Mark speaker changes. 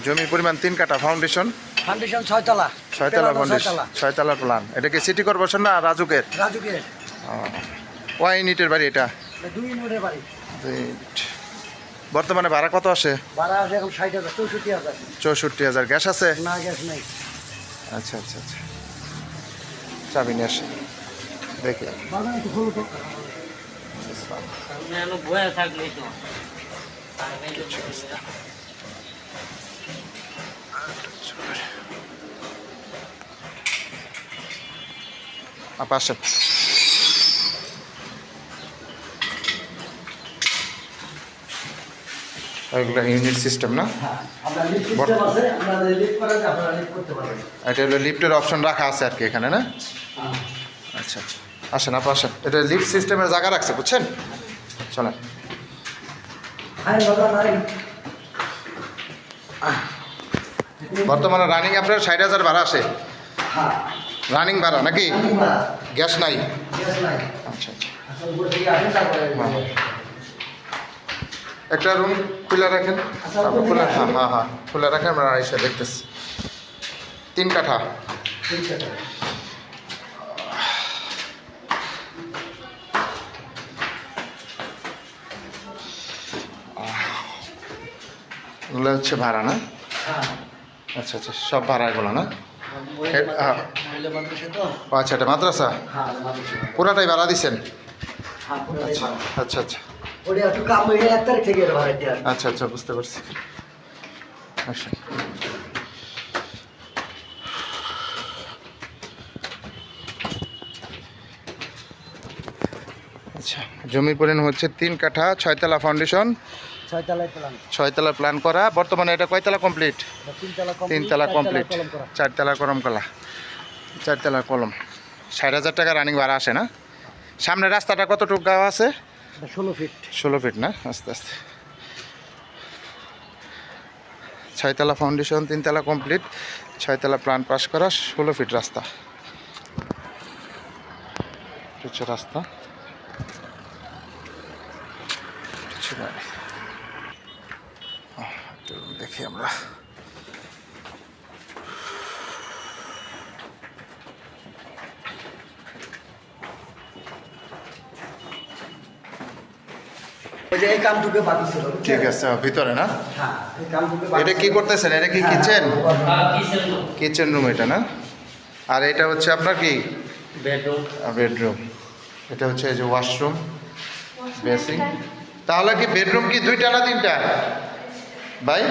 Speaker 1: জমির পরিমাণ 3 কাঠা। ফাউন্ডেশন
Speaker 2: ফাউন্ডেশন 6 তলা।
Speaker 1: 6 তলা ফাউন্ডেশন, 6 তলা প্ল্যান। এটা কি সিটি কর্পোরেশন না রাজুকের?
Speaker 2: রাজুকের।
Speaker 1: কয় ইউনিটের বাড়ি এটা?
Speaker 2: 2 ইউনিটের বাড়ি।
Speaker 1: 2 ইউনিট। বর্তমানে ভাড়া কত আসে?
Speaker 2: ভাড়া আছে এখন 60,000, 64,000।
Speaker 1: 64,000। গ্যাস আছে?
Speaker 2: না, গ্যাস নাই।
Speaker 1: আচ্ছা আচ্ছা আচ্ছা, চাবি নিয়ে আসে দেখি।
Speaker 2: বাগান একটু খোলো তো।
Speaker 3: আমি বয়ে থাকলেই তো
Speaker 1: আসেন। এগুলো ইউনিট সিস্টেম না?
Speaker 2: আমরা লিফট সিস্টেম আছে, আপনারা লিফট করেন, আপনারা লিফট করতে পারেন।
Speaker 1: এটা হলো লিফটের অপশন রাখা আছে আর কি এখানে না? আচ্ছা আচ্ছা, আসেন আপা আসেন। এটা লিফট সিস্টেমের জায়গা রাখছে, বুঝছেন? চলেন।
Speaker 2: হ্যাঁ দাদা নাই।
Speaker 1: বর্তমানে রানিং আপনার 60,000 ভাড়া আসে?
Speaker 2: হ্যাঁ,
Speaker 1: রানিং ভাড়া নাকি? গ্যাস নাই?
Speaker 2: গ্যাস নাই।
Speaker 1: আচ্ছা আচ্ছা,
Speaker 2: আসলে উপর থেকে আসেন তারপরে।
Speaker 1: একটা রুম খুলে রাখেন। খুলে, হ্যাঁ হ্যাঁ হ্যাঁ খুলে রাখেন, আমরা এসে দেখতেছি। 3 কাঠা।
Speaker 2: ঠিক আছে।
Speaker 1: এগুলো হচ্ছে ভাড়া না?
Speaker 2: হ্যাঁ।
Speaker 1: আচ্ছা আচ্ছা, সব ভাড়া এগুলো না?
Speaker 2: মহিলা মাদ্রাসা তো?
Speaker 1: ও আচ্ছা, এটা মাদ্রাসা?
Speaker 2: হ্যাঁ, মাদ্রাসা।
Speaker 1: পুরাটাই ভাড়া দিচ্ছেন?
Speaker 2: হ্যাঁ, পুরো
Speaker 1: আচ্ছা আচ্ছা আচ্ছা
Speaker 2: ওটা একটু কাম হয়ে 1 তারিখ থেকে এর ভাড়া দেওয়া।
Speaker 1: আচ্ছা আচ্ছা, বুঝতে পারছি। আচ্ছা আচ্ছা, জমির পরিমাণ হচ্ছে 3 কাঠা, 6 তলা ফাউন্ডেশন,
Speaker 2: 6 তলায় প্ল্যান।
Speaker 1: 6 তলা প্ল্যান করা। বর্তমানে এটা কয় তলা কমপ্লিট?
Speaker 2: 3 তলা কমপ্লিট।
Speaker 1: 3 তলা কমপ্লিট,
Speaker 2: কলম করা।
Speaker 1: 4 তলা কলম কলা, 4 তলা কলম। 60,000 টাকা রানিং ভাড়া আসে না? সামনে রাস্তাটা কতটুকু গাওয়া আছে?
Speaker 2: 16 ফিট।
Speaker 1: 16 ফিট না? আস্তে আস্তে। 6 তলা ফাউন্ডেশন, 3 তলা কমপ্লিট, 6 তলা প্ল্যান পাস করা, 16 ফিট রাস্তা। হচ্ছে রাস্তা। দেখি আমরা।
Speaker 2: ওই যে এই কামটুকু বাকি ছিল।
Speaker 1: ঠিক আছে, ভিতরে না?
Speaker 2: হ্যাঁ, এই কামটুকু
Speaker 1: এটা কি করতেছেন? এটা কি কিচেন?
Speaker 3: কিসের লোক
Speaker 1: কিচেন রুম এটা না? আর এটা হচ্ছে আপনার কি?
Speaker 3: বেডরুম।
Speaker 1: বেডরুম। এটা হচ্ছে এই যে ওয়াশরুম, বেসিং। তাহলে কি বেডরুম কি 2টা না 3টা ভাই?